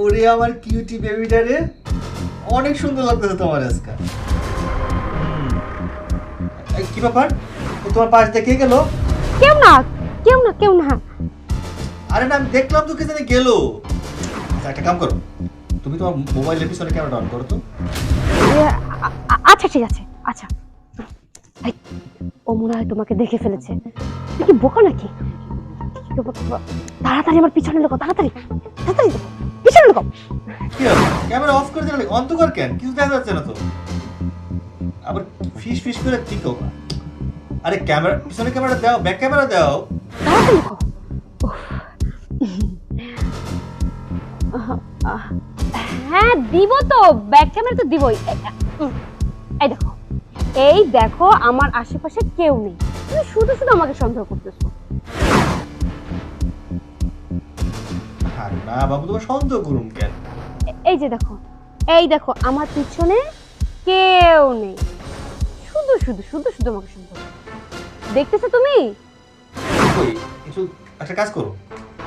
ওরে আমার কিউটি বেবিটা রে, অনেক সুন্দর লাগতেছে তোমার আজকে। কি ব্যাপার, ও তোমার পাশ দিয়ে কে গেল? কেউ না কেউ না কেউ না। আরে না, আমি দেখলাম তো কে জানি গেল। আচ্ছা, একটা কাম করো, তুমি তোমার মোবাইলের পিছনে ক্যামেরা অন করো তো। আচ্ছা ঠিক আছে। আচ্ছা এই, ও মনে হয় তোমাকে দেখে ফেলেছে। তুই কি বোকা নাকি? তাড়াতাড়ি আমার পিছনে লোকো, তাড়াতাড়ি তাড়াতাড়ি পিছনে লোকো। কি হবে, ক্যামেরা অফ করে দিলে অন তো কর কেন, কিছু দেখা যাচ্ছে না তো। আবার ফিস ফিস করে ঠিক হোক। আরে ক্যামেরা পিছনে ক্যামেরা দাও, ব্যাক ক্যামেরা দাও। তাড়াতাড়ি লোকো। হ্যাঁ দিব তো, ব্যাক ক্যামেরা তো দিবই। এই দেখো, এই দেখো আমার আশেপাশে কেউ নেই, তুমি শুধু শুধু আমাকে সন্দেহ করতেছো। আরে না বাবু, তোমার সন্দেহ করুন কেন? এই যে দেখো, এই দেখো আমার পিছনে কেউ নেই, শুধু শুধু শুধু শুধু আমাকে সন্দেহ করো। দেখতেছো তুমি? ওই কিছু একটা কাজ করো,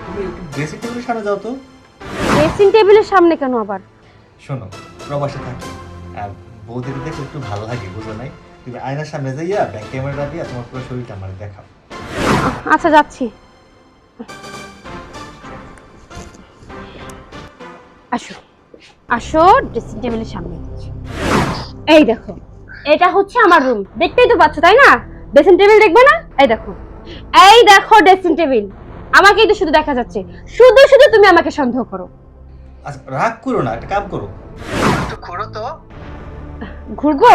তুমি একটু ড্রেসিং টেবিলের সামনে যাও তো। ড্রেসিং টেবিলের সামনে কেন আবার? শোনো, প্রবাসে থাকি আর বউদের দেখলে একটু ভালো লাগে, বুঝো নাই? তুমি আয়নার সামনে যাইয়া ব্যাক ক্যামেরা দিয়ে তোমার পুরো শরীরটা আমার দেখাও। আচ্ছা যাচ্ছি। আসো আসো, ড্রেসিং টেবিলের সামনে। এই দেখো, এটা হচ্ছে আমার রুম, দেখতেই তো পাচ্ছ তাই না? ড্রেসিং টেবিল দেখবে না? এই দেখো, এই দেখো ড্রেসিং টেবিল, আমাকেই তো শুধু দেখা যাচ্ছে, শুধু শুধু তুমি আমাকে সন্দেহ করো। আচ্ছা রাগ করো না, একটা কাম করো, একটু ঘোরো তো। ঘুরবো?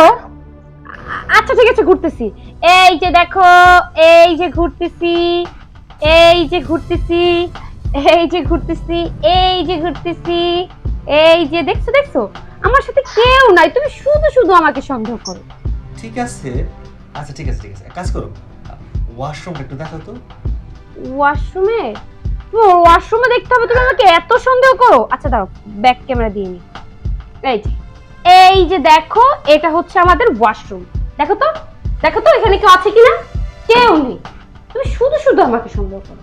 আচ্ছা ঠিক আছে, ঘুরতেছি। এই যে দেখো, এই যে ঘুরতেছি, এই যে ঘুরতেছি, এই যে ঘুরতেছি, এই যে ঘুরতেছি, এই যে দেখছো দেখছো, আমার সাথে কেউ নাই, তুমি শুধু শুধু আমাকে সন্দেহ করো। ঠিক আছে, আচ্ছা ঠিক আছে ঠিক আছে, এক কাজ করো, ওয়াশরুমটা একটু দেখো তো। ওয়াশরুমে? ওয়াশরুমে দেখতে হবে, তুমি আমাকে এত সন্দেহ করো? আচ্ছা দাও, ব্যাক ক্যামেরা দিয়ে নি। এই যে, এই যে দেখো, এটা হচ্ছে আমাদের ওয়াশরুম। দেখো তো, দেখো তো এখানে কেউ আছে কিনা? কেউ নেই, তুমি শুধু শুধু আমাকে সন্দেহ করো।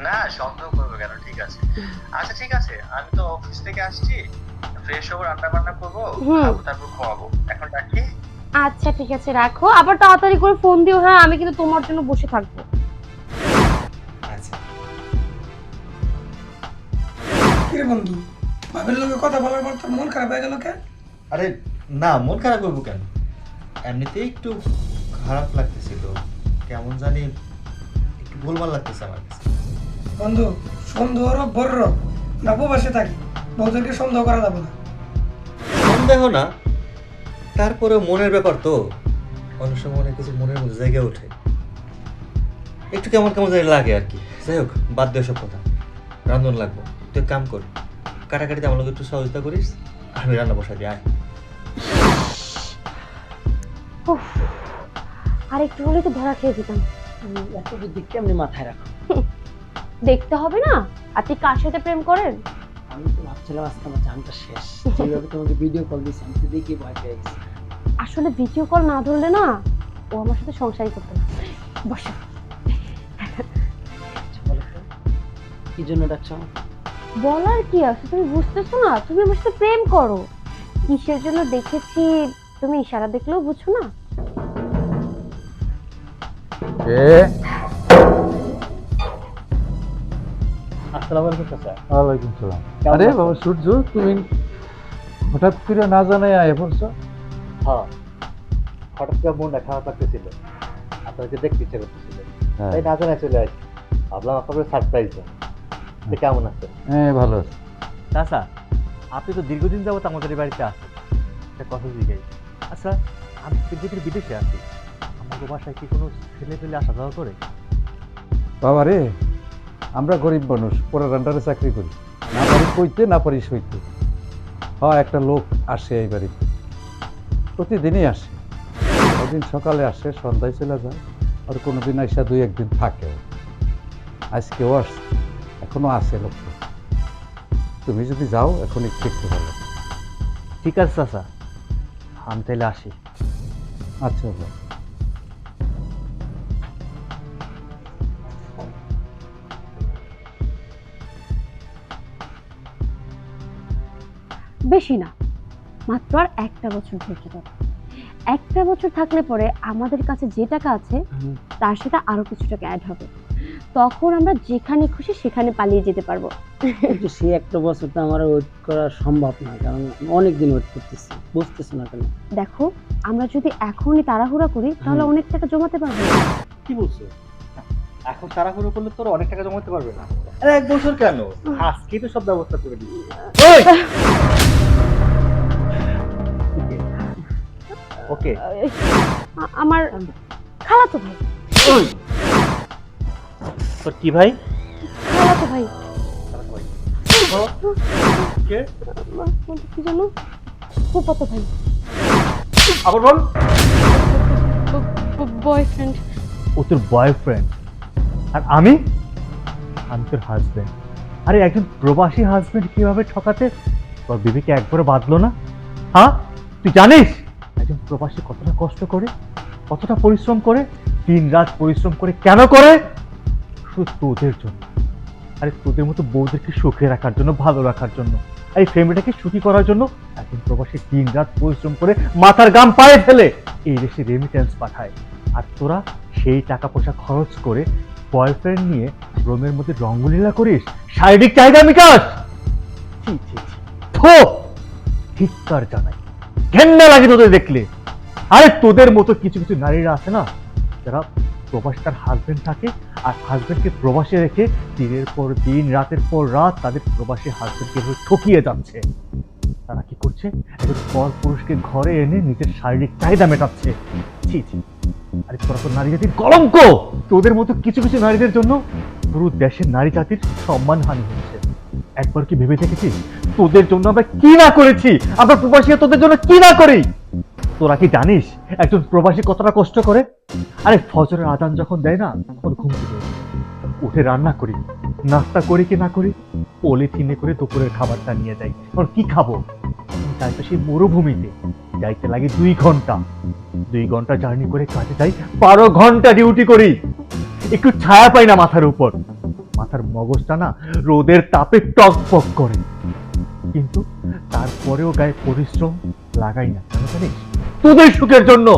না সন্দেহ করবো কেন, ঠিক আছে। আচ্ছা ঠিক আছে, আমি তো অফিস থেকে আসছি, ফ্রেশ হবো, রান্না বান্না করবো, খাবো, তারপর খাওয়াবো। এখন রাখি। আচ্ছা ঠিক আছে রাখো, আবার তাড়াতাড়ি করে ফোন দিও। হ্যাঁ, আমি কিন্তু তোমার জন্য বসে থাকবো। আচ্ছা। কিরে বন্ধু, ভাবির লোকে কথা বলার পর তোর মন খারাপ হয়ে গেল কেন? আরে না, মন খারাপ করবো কেন, এমনিতেই একটু খারাপ লাগতেছিল, কেমন জানি একটু গোলমাল লাগতেছে আমার কাছে। বন্ধু, সন্দেহ রোগ বড় রোগ, না প্রবাসে থাকি, বউদেরকে সন্দেহ করা যাবে না। সন্দেহ না, তারপরে মনের ব্যাপার তো, অনেক সময় অনেক কিছু মনের মধ্যে জায়গা ওঠে, একটু কেমন কেমন জায়গা লাগে আর কি। যাই হোক, বাদ দে সব কথা, রান্ধন লাগবো। তুই এক কাম কর, কাটাকাটিতে আমার লোক একটু সহযোগিতা করিস, আমি রান্না বসাই দিই, আয়। উফ, আর একটু হলে তো ধরা খেয়ে যেতাম। এত বুদ্ধি কেমনি মাথায় রাখো? দেখতে হবে না আপনি কার সাথে প্রেম করেন। আমি তো ভাবছিলাম আজকে আমার জানটা শেষ, যেভাবে তোমাকে ভিডিও কল দিয়েছি আমি তো দেখি ভয় পেয়ে গেছি। আসলে ভিডিও কল না ধরলে না, ও আমার সাথে সংসারই করতে না। বসো। আচ্ছা, বলো তো, কি জন্য ডাকছো আমাকে? বলার কি আছে, তুমি বুঝতেছো না? তুমি আমার সাথে প্রেম করো, কিসের জন্য দেখেছি তুমি ইশারা দেখলেও বুঝছো না? আসসালামু আলাইকুম চাচা। ওয়ালাইকুম সালাম। কেমন আরে আছো? বাবা সূর্য, তুমি হঠাৎ করে না জানাই আয় পড়ছো? হ্যাঁ, হঠাৎ করে মনটা খারাপ লাগতেছিল, আপনাকে দেখতে ইচ্ছে করতেছিল, হ্যাঁ। তাই না জানাই চলে আসি। ভাবলাম আপনাকে সারপ্রাইজ দেন। তো কেমন আছেন? হ্যাঁ ভালো আছি। চাচা, আপনি তো দীর্ঘদিন যাবত আমাদের এই বাড়িতে আছেন, একটা কথা জিজ্ঞাই। আচ্ছা, আমি যেহেতু বিদেশে আছি, আমাদের বাসায় কি কোনো ছেলে পেলে আসা যাওয়া করে? বাবা রে, আমরা গরিব মানুষ, পরে রান্ডারে চাকরি করি, না পারি কইতে না পারি সইতে। হ্যাঁ, একটা লোক আসে এই বাড়িতে, প্রতিদিনই আসে। একদিন সকালে আসে, সন্ধ্যায় চলে যায়, আর কোনোদিন আইসা দুই একদিন থাকেও। আজকেও আসছে, এখনো আছে লোকটা। তুমি যদি যাও এখনই দেখতে পারো। ঠিক আছে চাচা, আমি তাইলে আসি। আচ্ছা বাবা। বেশি না, মাত্র আর 1টা বছর ধৈর্য ধরো। 1টা বছর থাকলে পরে আমাদের কাছে যে টাকা আছে তার সাথে আরো কিছু টাকা অ্যাড হবে, তখন আমরা যেখানে খুশি সেখানে পালিয়ে যেতে পারবো। কিন্তু সেই একটা বছর তো আমার ওয়েট করা সম্ভব না, কারণ অনেক দিন ওয়েট করতেছি, বুঝতেছি না কেন। দেখো, আমরা যদি এখনই তাড়াহুড়া করি তাহলে অনেক টাকা জমাতে পারবো না। কি বলছো? এখন তাড়াহুড়ো করলে তোর অনেক টাকা জমাতে পারবে না। আরে 1 বছর কেন, আজকেই তো সব ব্যবস্থা করে দিবি। ওকে আমার খালাতো ভাই, তোর কি ভাই? খালাতো ভাই কে? কি জানো, ফুফাতো ভাই, আবার বল। বয়ফ্রেন্ড। ও তোর বয়ফ্রেন্ড আর আমি তোর হাজবেন্ড। আরে একজন প্রবাসী হাজবেন্ড কিভাবে ঠকাতে তোর বিবিকে একবারে বাঁধলো না? হ্যাঁ, তুই জানিস একজন প্রবাসী কতটা কষ্ট করে, কতটা পরিশ্রম করে, দিন রাত পরিশ্রম করে, কেন করে? শুধু তোদের জন্য। আরে তোদের মতো বউদেরকে সুখে রাখার জন্য, ভালো রাখার জন্য, এই ফ্যামিলিটাকে সুখী করার জন্য একজন প্রবাসী দিন রাত পরিশ্রম করে মাথার গাম পায়ে ফেলে এই দেশে রেমিটেন্স পাঠায়। আর তোরা সেই টাকা পয়সা খরচ করে বয়ফ্রেন্ড নিয়ে রোমের মধ্যে রঙ্গলীলা করিস, শারীরিক চাহিদা মিটাস। ছি ছি ছি, থো, ধিক্কার জানাই, ঘেন্না লাগে তোদের দেখলে। আরে তোদের মতো কিছু কিছু নারীরা আছে না, যারা প্রবাসী তার হাজবেন্ড থাকে আর হাজবেন্ডকে প্রবাসে রেখে দিনের পর দিন, রাতের পর রাত তাদের প্রবাসী হাজবেন্ডকে ঠকিয়ে যাচ্ছে। তারা কি করছে? একজন পর পুরুষকে ঘরে এনে নিজের শারীরিক চাহিদা মেটাচ্ছে। ছি ছি, আরে তোরা তো নারী জাতির কলঙ্ক। তোদের মতো কিছু কিছু নারীদের জন্য পুরো দেশের নারী জাতির সম্মানহানি হচ্ছে। একবার কি ভেবে দেখেছিস তোদের জন্য আমরা কি না করেছি? আমরা প্রবাসী তোদের জন্য কি না করি? তোরা কি জানিস একজন প্রবাসী কতটা কষ্ট করে? আরে ফজরের আজান যখন দেয় না, তখন ঘুম থেকে উঠে রান্না করি, নাস্তা করি কি না করি, পলিথিনে করে দুপুরের খাবারটা নিয়ে যাই। আর কি খাবো? যাই তো সেই মরুভূমিতে, যাইতে লাগে 2 ঘন্টা। 2 ঘন্টা জার্নি করে কাজে যাই, 12 ঘন্টা ডিউটি করি, একটু ছায়া পাই না মাথার উপর। মাথার মগজটা না রোদের তাপে টকবক করে, কিন্তু তারপরেও গায়ে পরিশ্রম লাগাই না। কেন জানিস? তোদের সুখের জন্য।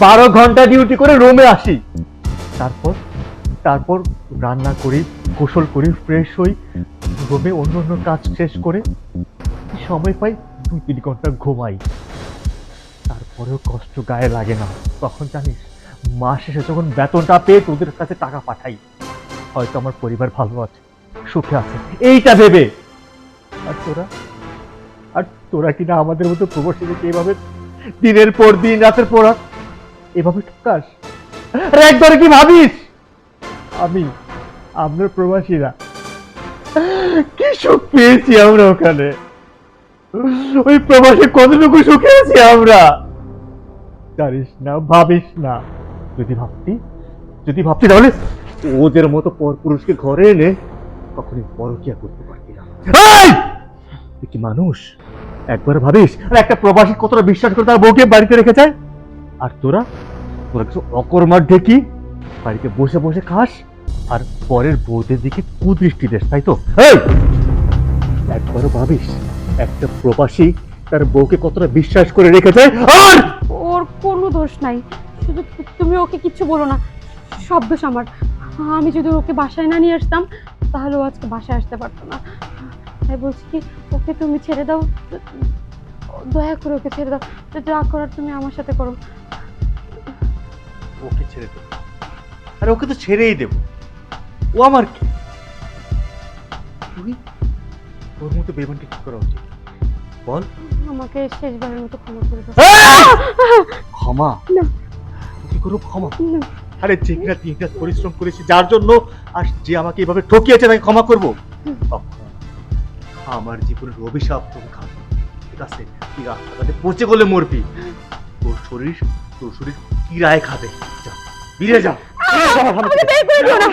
12 ঘন্টা ডিউটি করে রুমে আসি, তারপর রান্না করি, গোসল করি, ফ্রেশ হই, রুমে অন্য অন্য কাজ শেষ করে সময় পাই 2-3 ঘন্টা ঘুমাই। তারপরেও কষ্ট গায়ে লাগে না। তখন জানিস মাস শেষে যখন বেতনটা পেয়ে তোদের কাছে টাকা পাঠাই, হয়তো আমার পরিবার ভালো আছে, সুখে আছে, এইটা ভেবে। আর তোরা কিনা আমাদের মতো প্রবাসীদেরকে এইভাবে দিনের পর দিন, রাতের পর রাত এভাবে ঠকাস। আরে একবারে কি ভাবিস আমরা প্রবাসীরা কি সুখ পেয়েছি আমরা ওখানে? ওই প্রবাসে কতটুকু সুখে আছি আমরা জানিস না, ভাবিস না। যদি ভাবতি তাহলে ওদের মতো পর পুরুষকে ঘরে এনে কখনই পরকিয়া করতে পারতি না। তুই কি মানুষ? একবার ভাবিস আর একটা প্রবাসী কতটা বিশ্বাস করে তার বউকে বাড়িতে রেখে যায়। আর তোরা কিছু অকর্মার ঢেকি বাড়িতে বসে বসে খাস আর পরের বউদের দিকে কুদৃষ্টি দেশ, তাই তো? একবারও ভাবিস একটা প্রবাসী তার বউকে কতটা বিশ্বাস করে রেখে যায়? আর ওর কোনো দোষ নাই, শুধু তুমি ওকে কিচ্ছু বলো না, সব দোষ আমার। আমি যদি ওকে বাসায় না নিয়ে আসতাম তাহলে ও আজকে বাসায় আসতে পারতো না। তাই বলছি কি, ওকে তুমি ছেড়ে দাও, দয়া করে ওকে ছেড়ে দাও, যা করার তুমি আমার সাথে করো। ওকে ছেড়ে দেবো? আরে ওকে তো ছেড়েই দেবো, ও আমার কি? ওর মতো বেমানকে কি করা উচিত বল? আমাকে শেষবারের মতো ক্ষমা করে দাও। ক্ষমা? না। কি করবো ক্ষমা? না। আরে যে কিনা 3 রাত পরিশ্রম করেছি যার জন্য, আর যে আমাকে এভাবে ঠকিয়েছে তাকে ক্ষমা করবো? আমার জীবনের অভিশাপ তুমি খাবে, ঠিক আছে? তুই রাস্তাঘাটে পচে গেলে মরবি, তোর শরীর কিরায় খাবে। যা, বেরিয়ে যা। আমাকে বের করে দিও না।